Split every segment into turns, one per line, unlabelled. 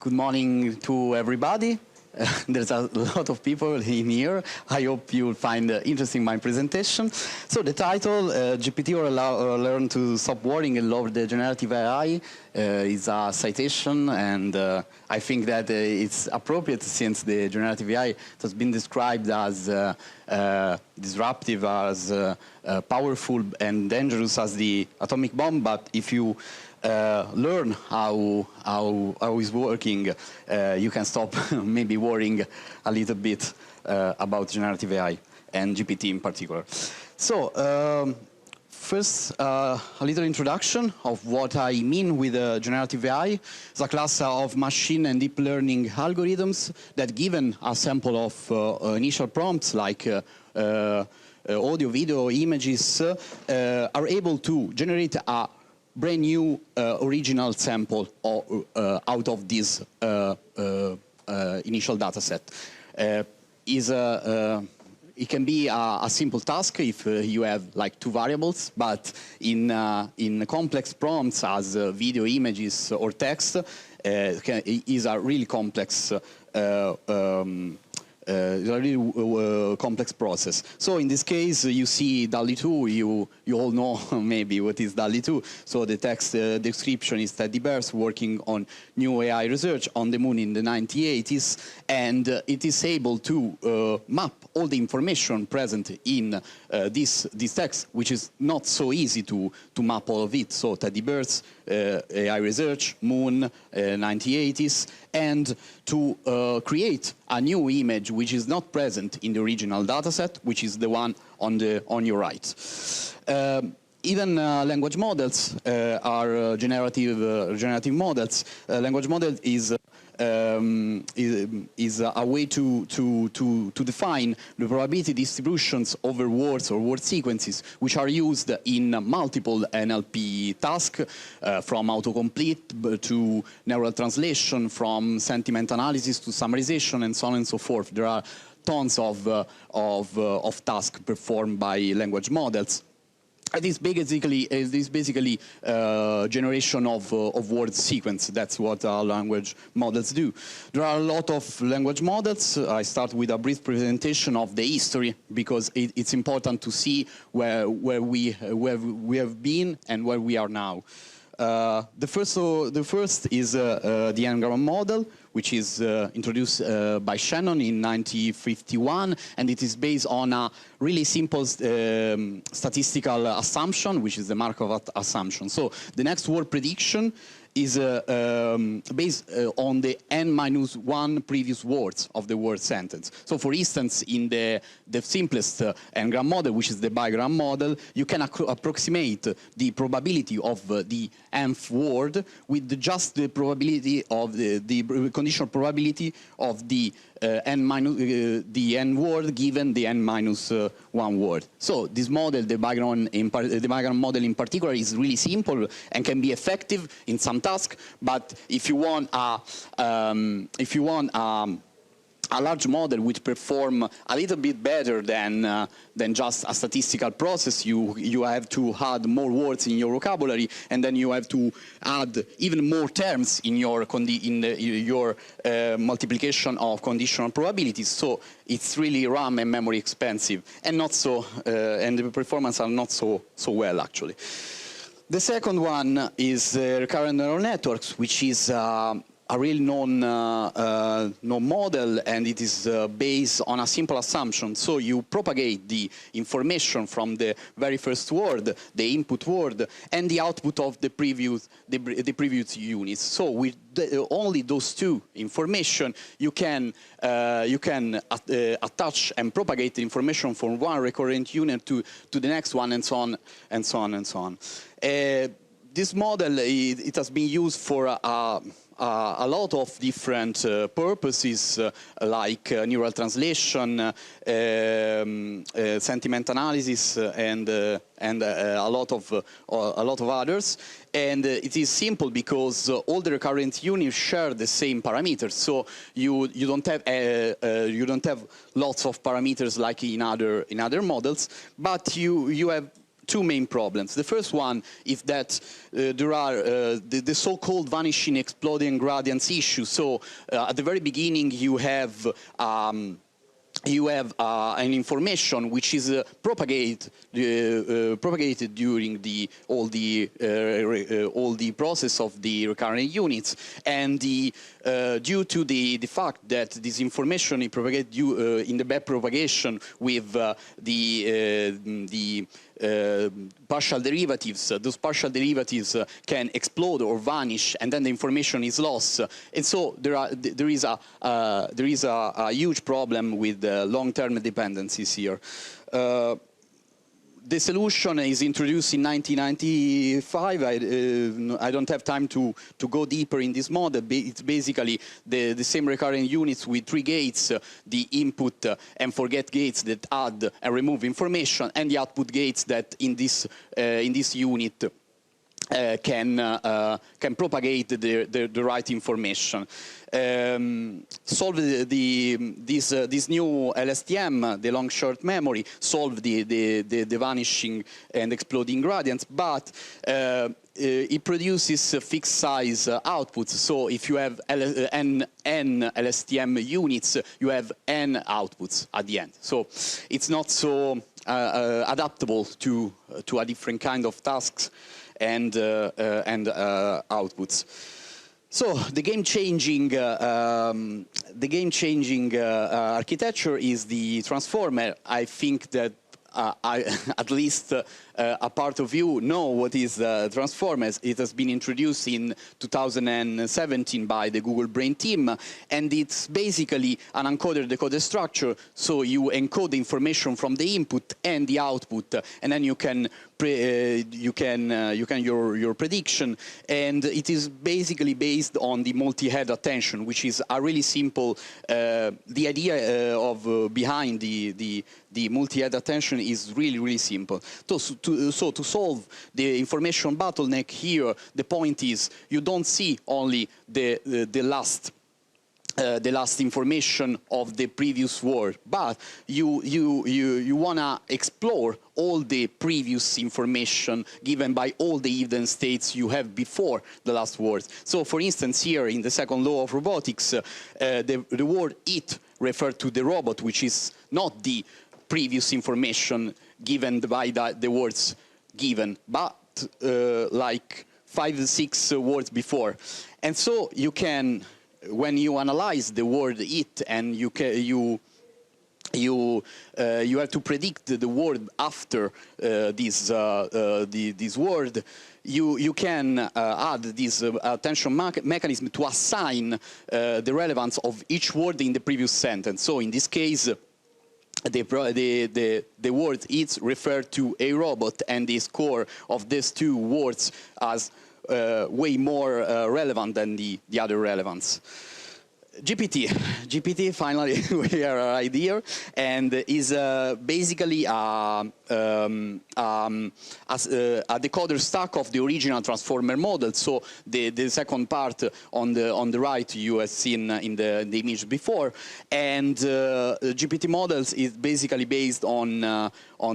Good morning to everybody. There's a lot of people in here. I hope you'll find interesting my presentation. So the title, GPT or Learn to Stop Worrying and Love the Generative AI, is a citation, and I think that it's appropriate since the generative AI has been described as disruptive, as powerful and dangerous as the atomic bomb. But if you learn how it's working, you can stop maybe worrying a little bit about generative AI and GPT in particular. So first, a little introduction of what I mean with generative AI. It's a class of machine and deep learning algorithms that, given a sample of initial prompts like audio, video, images, are able to generate a brand new original sample out of this initial data set. It can be a simple task if you have like two variables, but in complex prompts as video, images, or text, is a really complex complex process. So in this case, you see DALL-E 2, you all know maybe what is DALL-E 2. So the text description is teddy bears working on new AI research on the moon in the 1980s, and it is able to map all the information present in this text, which is not so easy to map all of it. So teddy bears, AI research, moon, 1980s, and to create a new image which is not present in the original dataset, which is the one on your right. Even language models are generative models. Language model is a way to define the probability distributions over words or word sequences, which are used in multiple NLP tasks, from autocomplete to neural translation, from sentiment analysis to summarization, and so on and so forth. There are tons of tasks performed by language models. This basically generation of word sequence. That's what language models do. There are a lot of language models. I start with a brief presentation of the history, because it's important to see where we have been and where we are now. The first is the N-gram model, which is introduced by Shannon in 1951, and it is based on a really simple statistical assumption, which is the Markov assumption. So the next word prediction is based on the n-1 previous words of the word sentence. So for instance, in the simplest n-gram model, which is the bigram model, you can approximate the probability of the nth word with just the probability of the conditional probability of the n word given the n-1 word. So this model, the bigram model in particular, is really simple and can be effective in some tasks. But if you want a large model which perform a little bit better than just a statistical process, you have to add more words in your vocabulary, and then you have to add even more terms in your multiplication of conditional probabilities. So it's really RAM and memory expensive, and not so, and the performance are not so well actually. The second one is recurrent neural networks, which is a real known model, and it is based on a simple assumption. So you propagate the information from the very first word, the input word, and the output of the previous units. So with only those two information, you can attach and propagate the information from one recurrent unit to the next one, and so on and so on and so on. This model, it has been used for a lot of different purposes, like neural translation, sentiment analysis, and a lot of others. And it is simple because all the recurrent units share the same parameters. So you don't have lots of parameters like in other models, but you have two main problems. The first one is that there are the so-called vanishing exploding gradients issue. So at the very beginning you have an information which is propagated during all the process of the recurrent units, and due to the fact that this information is propagated in the back propagation with the partial derivatives, those partial derivatives can explode or vanish, and then the information is lost. And so there is a huge problem with long-term dependencies here. The solution is introduced in 1995. I don't have time to go deeper in this model. It's basically the same recurrent units with three gates, the input and forget gates that add and remove information, and the output gates that in this unit can propagate the right information. Solve this new LSTM, the long short memory, solve the vanishing and exploding gradients, but it produces fixed size outputs. So if you have n LSTM units, you have n outputs at the end. So it's not so adaptable to a different kind of tasks and outputs. So the game-changing architecture is the transformer. I think that at least a part of you know what is transformers. It has been introduced in 2017 by the Google Brain team, and it's basically an encoder-decoder structure. So you encode the information from the input and the output, and then you can your prediction, and it is basically based on the multi-head attention, which is a really simple. The idea behind the multi-head attention is really simple. So to solve the information bottleneck here, the point is you don't see only the last information of the previous word, but you wanna explore all the previous information given by all the hidden states you have before the last word. So for instance, here in the second law of robotics, the word "it" refers to the robot, which is not the previous information given by the words given, but like 5 or 6 words before. And so you can, when you analyze the word "it" and you have to predict the word after this word, you can add this attention mechanism to assign the relevance of each word in the previous sentence. So in this case, the word "it" referred to a robot, and the score of these two words as way more relevant than the other relevance. GPT, finally, we are right here, and is basically a decoder stack of the original transformer model. So the second part on the right you have seen in the image before, and GPT models is basically based on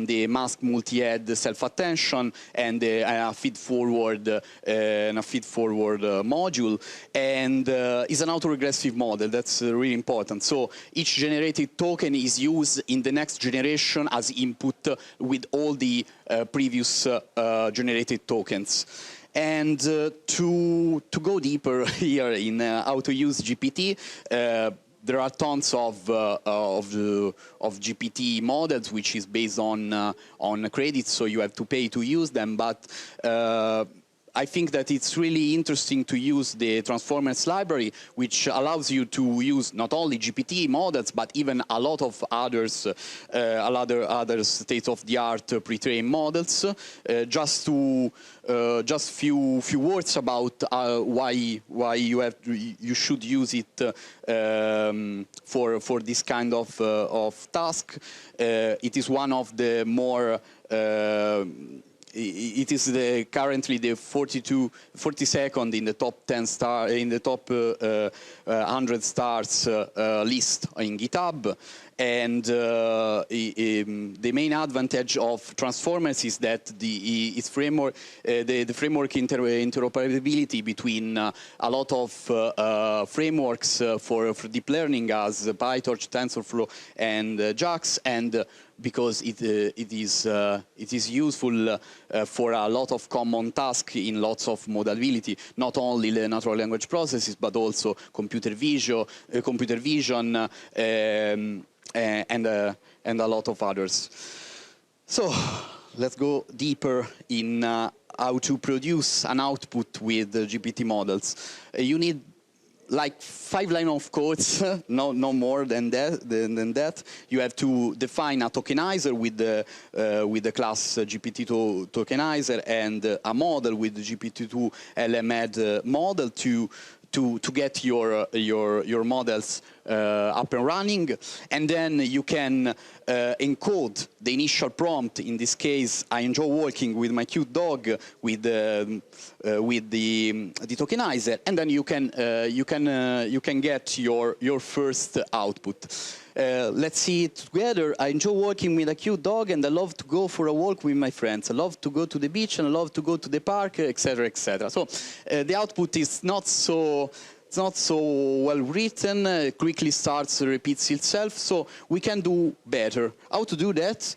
the mask multi-head self-attention and a feed-forward module, and is an autoregressive model. That's really important. So each generated token is used in the next generation as input with all the previous generated tokens. And to go deeper here in how to use GPT, there are tons of GPT models which is based on credits, so you have to pay to use them. But I think that it's really interesting to use the Transformers library, which allows you to use not only GPT models, but even a lot of others, other state-of-the-art pre-trained models. Just few words about why you should use it for this kind of task. It is one of the more it is currently the 42nd in the top 10 star in the top 100 stars list in GitHub, And the main advantage of transformers is that the framework interoperability between a lot of frameworks for deep learning as PyTorch, TensorFlow, and JAX, and because it is useful for a lot of common tasks in lots of modality, not only the natural language processes, but also computer vision, and a lot of others. So let's go deeper in how to produce an output with GPT models. You need like 5 lines of codes, no more than that. You have to define a tokenizer with the class GPT-2 tokenizer and a model with the GPT-2 LMED model to get your models up and running, and then you can encode the initial prompt. In this case, I enjoy working with my cute dog with the tokenizer, and then you can get your first output. Let's see it together. I enjoy working with a cute dog, and I love to go for a walk with my friends. I love to go to the beach, and I love to go to the park, etc., etc. So the output is not so well written, quickly starts, repeats itself, so we can do better. How to do that?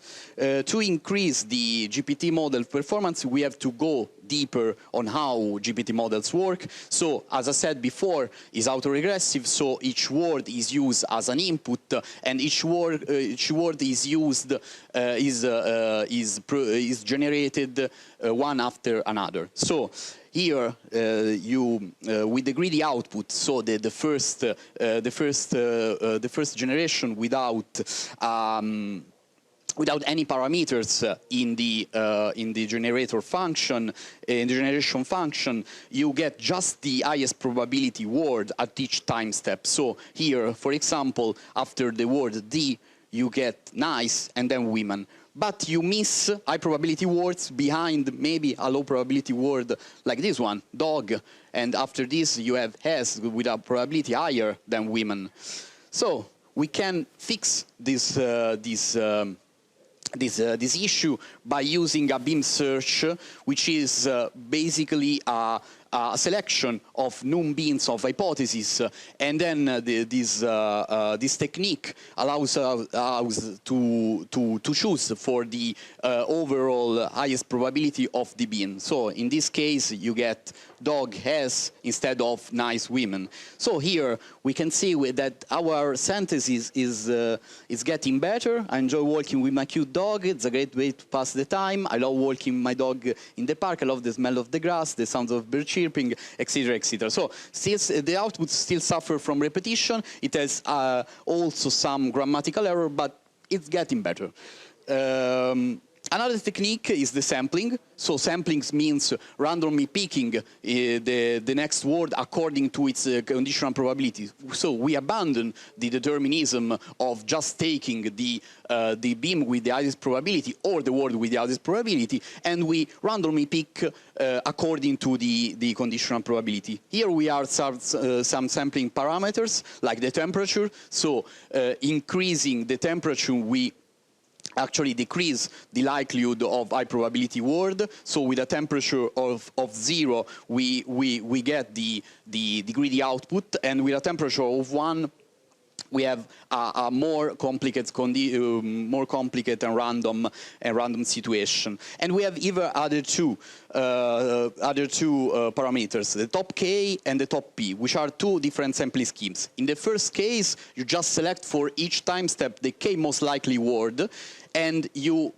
To increase the GPT model performance, we have to go deeper on how GPT models work. So, as I said before, is autoregressive, so each word is used as an input, and each word is used is generated one after another. So here with the greedy output, so the first generation without any parameters in the generator function, in the generation function, you get just the highest probability word at each time step. So here, for example, after the word D, you get nice and then women. But you miss high probability words behind maybe a low probability word like this one, dog. And after this, you have has with a probability higher than women. So we can fix this issue by using a beam search, which is basically a selection of known beams of hypotheses, and then this technique allows us to choose for the overall highest probability of the beam. So in this case, you get dog has instead of nice women. So here we can see that our synthesis is getting better. I enjoy working with my cute dog. It's a great way to pass the time. I love walking with my dog in the park. I love the smell of the grass, the sounds of bird chirping, etc., etc. So still, the output still suffer from repetition. It has also some grammatical error, but it's getting better. Another technique is the sampling. So sampling means randomly picking the next word according to its conditional probability. So we abandon the determinism of just taking the beam with the highest probability or the word with the highest probability, and we randomly pick according to the conditional probability. Here we are some sampling parameters like the temperature. So increasing the temperature, we actually decrease the likelihood of high probability word. So with a temperature of 0, we get the greedy output, and with a temperature of 1, we have a more complicated and random situation. And we have even other two parameters, the top K and the top P, which are two different sampling schemes. In the first case, you just select for each time step the K most likely word, and you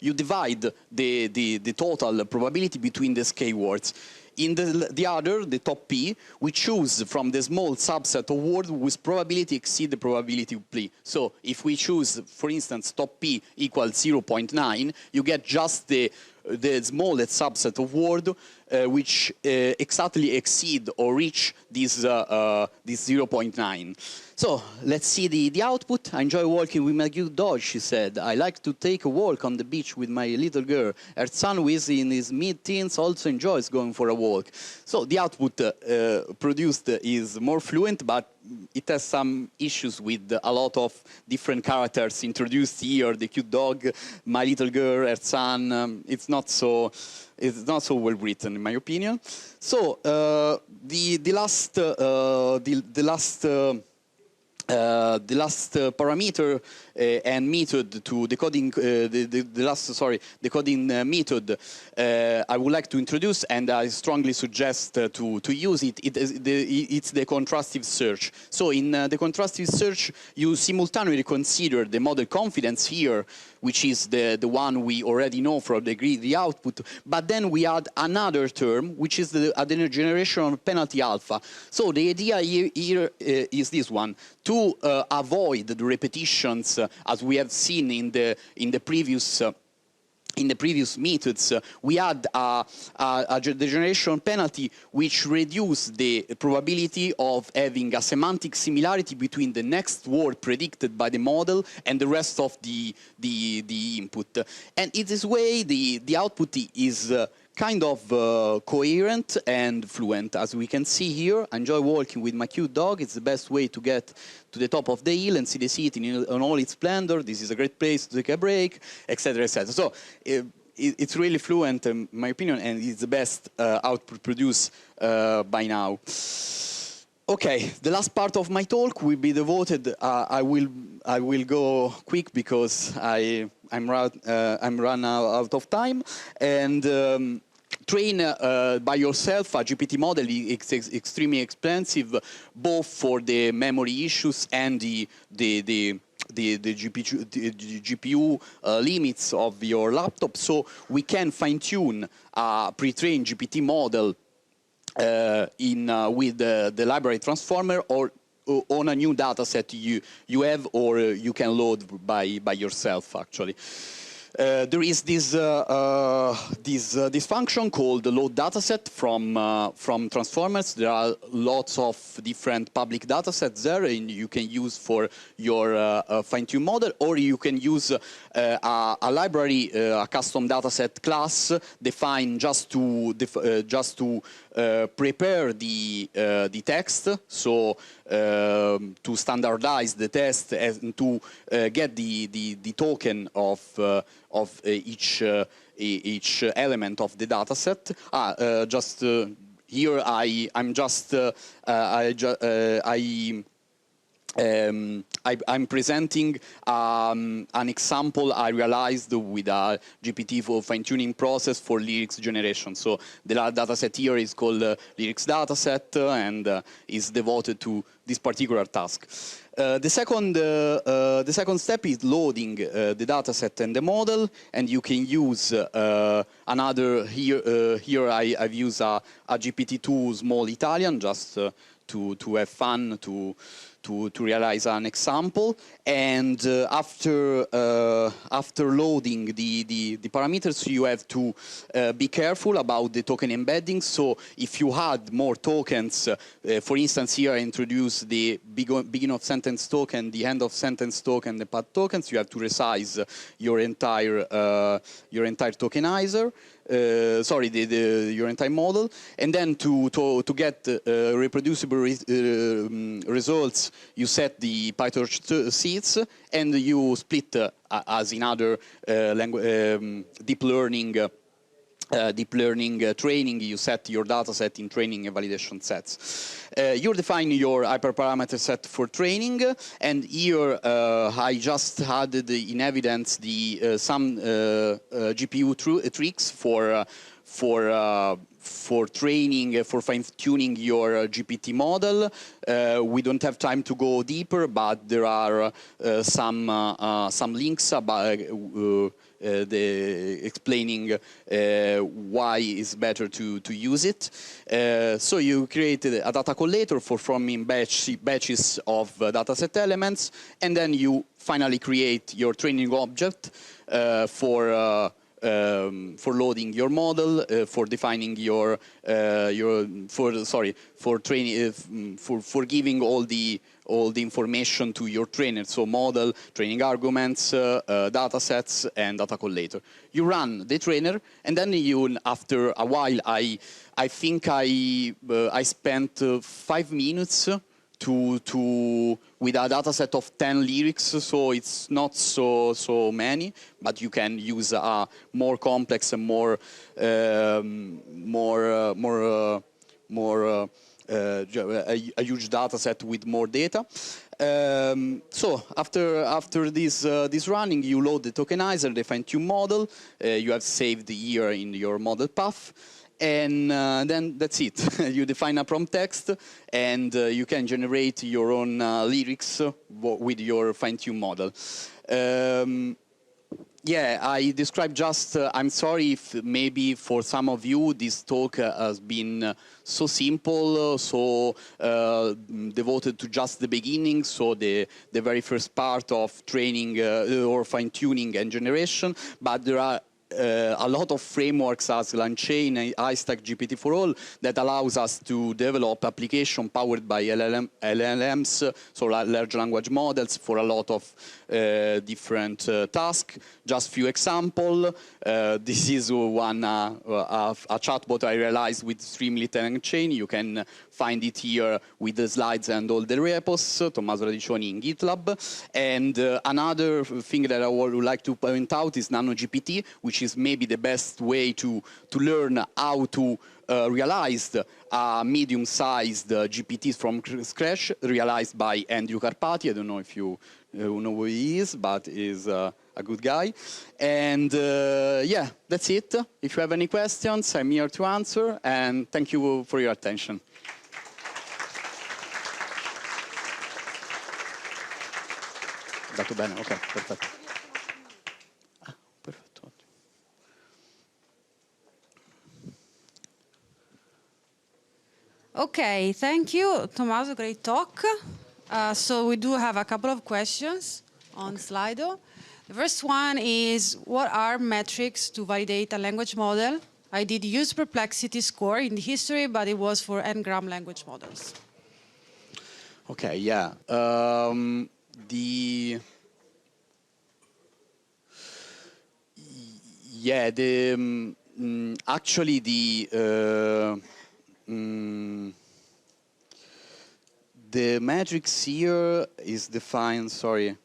divide the total probability between these K words. In the other, the top P, we choose from the small subset of words whose probability exceed the probability of P. So if we choose, for instance, top P equals 0.9, you get just the smallest subset of words which exactly exceed or reach this 0.9. So let's see the output. I enjoy working with my cute dog, she said. I like to take a walk on the beach with my little girl. Her son, who is in his mid-teens, also enjoys going for a walk. So the output produced is more fluent, but it has some issues with a lot of different characters introduced here. The cute dog, my little girl, her son. It's not so well written, in my opinion. So the last parameter and method to decoding decoding method I would like to introduce, and I strongly suggest to use it. It's the contrastive search. So in the contrastive search, you simultaneously consider the model confidence here, which is the one we already know from the output, but then we add another term, which is the generation penalty alpha. So the idea here is this one: to avoid the repetitions, as we have seen in the previous methods, we add a generation penalty which reduces the probability of having a semantic similarity between the next word predicted by the model and the rest of the input. And in this way, the output is kind of coherent and fluent. As we can see here, I enjoy walking with my cute dog. It's the best way to get to the top of the hill and see the city in all its splendor. This is a great place to take a break, etc., etc. So it's really fluent, in my opinion, and it's the best output produced by now. Okay, the last part of my talk will be devoted. I will go quick because I'm run out of time, and train by yourself a GPT model is extremely expensive, both for the memory issues and the GPU limits of your laptop. So we can fine-tune a pre-trained GPT model with the library transformer or on a new data set you have, or you can load by yourself, actually. There is this function called the load dataset from transformers. There are lots of different public datasets there, and you can use for your fine-tune model, or you can use a library, a custom dataset class defined just to prepare the text, so to standardize the test and to get the token of each element of the dataset. Here I'm presenting an example I realized with a GPT for fine-tuning process for lyrics generation. So the dataset here is called lyrics dataset and is devoted to this particular task. The second step is loading the dataset and the model, and you can use another here I've used a GPT-2 small Italian just to have fun, to realize an example. And after loading the parameters, you have to be careful about the token embedding. So if you add more tokens, for instance, here I introduce the beginning of sentence token, the end of sentence token, the path tokens. You have to resize your entire tokenizer. Your entire model, and then to get reproducible results, you set the PyTorch seeds, and you split as in other deep learning training. You set your data set in training and validation sets. You define your hyperparameter set for training, and here I just added in evidence some GPU tricks for training, for fine-tuning your GPT model. We don't have time to go deeper, but there are some links about explaining why it's better to use it. So you created a data collator for forming batches of dataset elements, and then you finally create your training object for loading your model, for defining for giving all the information to your trainer. So model, training arguments, data sets, and data collator. You run the trainer, and then after a while, I think I spent 5 minutes with a data set of 10 lyrics, so it's not so many, but you can use a more complex and a huge data set with more data. So after this running, you load the tokenizer, the fine-tune model. You have saved here in your model path. And then that's it. You define a prompt text, and you can generate your own lyrics with your fine-tune model. Yeah, I described just, I'm sorry if maybe for some of you this talk has been so simple, so devoted to just the beginning, so the very first part of training or fine-tuning and generation, but there are a lot of frameworks as LangChain, iStack, GPT for all that allows us to develop application powered by LLMs, so large language models for a lot of different tasks. Just few examples. This is one a chatbot I realized with Streamlit and LangChain. You can find it here with the slides and all the repos, Tommaso Radicioni in GitLab. And another thing that I would like to point out is NanoGPT, which is maybe the best way to learn how to realize a medium-sized GPT from scratch, realized by Andrew Karpati. I don't know if you know who he is, but he's a good guy. And yeah, that's it. If you have any questions, I'm here to answer. And thank you for your attention. Dato bene, ok, perfetto. Perfetto.
Okay, thank you, Tommaso, great talk. So we do have a couple of questions on Slido. The first one is, what are metrics to validate a language model? I did use perplexity score in the history, but it was for n-gram language models.
Okay, yeah. Actually the matrix here is defined. Sorry,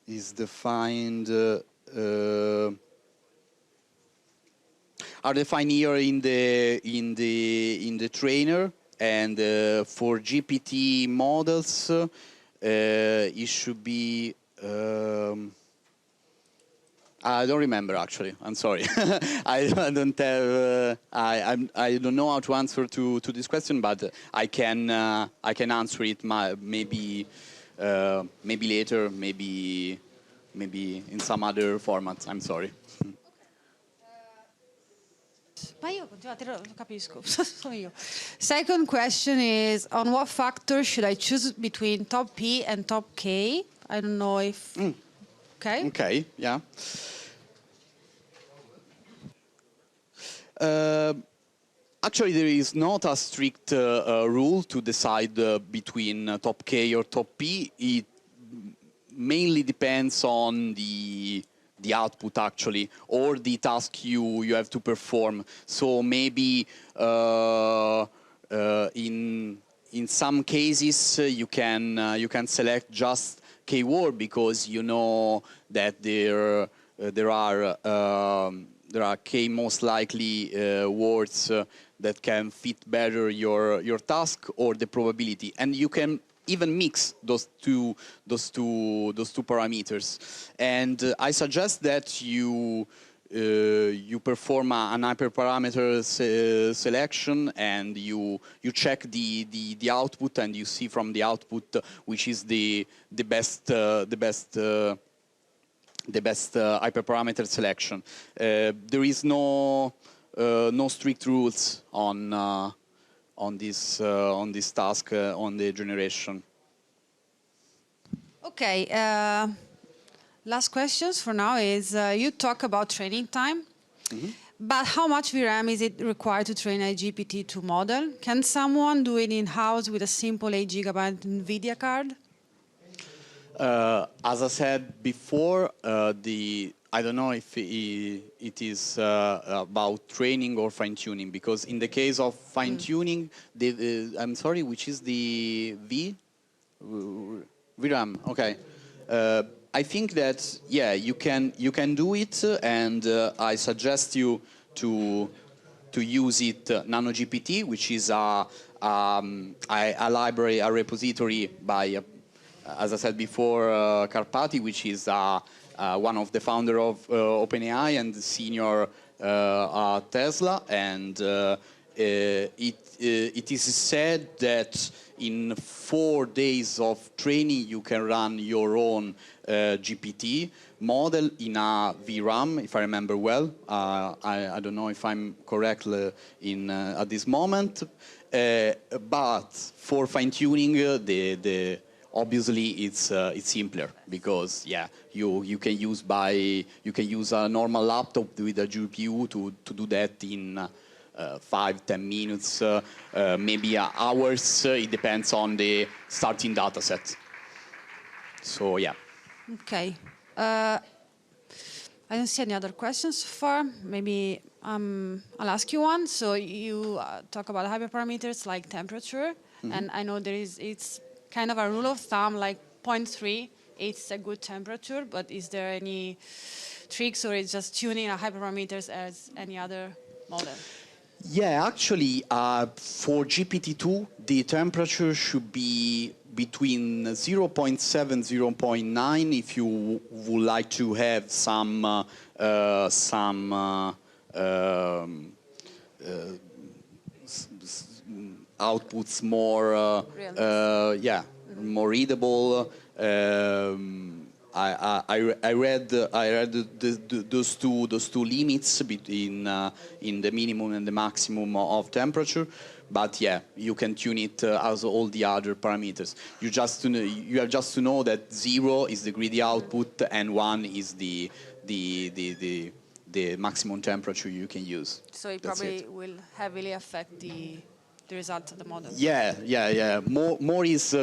is defined. Are defined here in the trainer, and for GPT models, it should be. I don't remember actually. I'm sorry. I don't have. I don't know how to answer to this question, but I can answer it maybe later, maybe in some other format. I'm sorry.
Ma io lo capisco, sono io. Second question is, on what factor should I choose between top P and top K? I don't know if... Okay.
Okay, yeah. Actually, there is not a strict rule to decide between top K or top P. It mainly depends on the output actually, or the task you have to perform. So maybe in some cases you can select just keyword because you know that there are K most likely words that can fit better your task or the probability, and you can even mix those two parameters. And I suggest that you perform an hyperparameter selection, and you check the output, and you see from the output which is the best hyperparameter selection. There is no strict rules on this task, on the generation.
Okay, last questions for now is, you talk about training time, but how much VRAM is it required to train a GPT-2 model? Can someone do it in-house with a simple 8 GB NVIDIA card?
As I said before, I don't know if it is about training or fine-tuning, because in the case of fine-tuning, I'm sorry, which is the VRAM? Okay. I think that, yeah, you can do it, and I suggest you to use it, NanoGPT, which is a library, a repository by, as I said before, Karpati, which is one of the founder of OpenAI and senior at Tesla, and it is said that in 4 days of training you can run your own GPT model in a VRAM, if I remember well. I don't know if I'm correct at this moment, but for fine-tuning, obviously it's simpler, because yeah, you can use a normal laptop with a GPU to do that in 5-10 minutes, maybe hours. It depends on the starting data set. So yeah.
Okay. I don't see any other questions so far. Maybe I'll ask you one. So you talk about hyperparameters like temperature, and I know it's kind of a rule of thumb, like 0.3, it's a good temperature, but is there any tricks, or it's just tuning a hyperparameters as any other model?
Yeah, actually, for GPT-2, the temperature should be between 0.7 0.9 if you would like to have some outputs more more readable. I read those two limits between in the minimum and the maximum of temperature, but yeah, you can tune it as all the other parameters. You have just to know that 0 is the greedy output and 1 is the maximum temperature you can use.
So it probably will heavily affect the result of the model.
Yeah. More is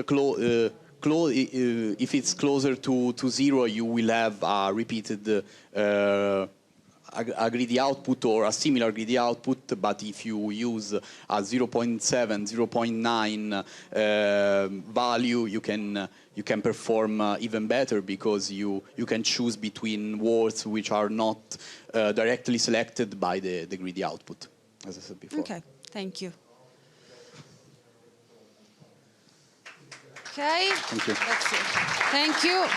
if it's closer to 0, you will have a repeated a greedy output or a similar greedy output. But if you use a 0.7, 0.9 value, you can perform even better, because you can choose between words which are not directly selected by the greedy output, as I said before.
Okay, thank you. Okay.
Thank you.
That's it. Thank you.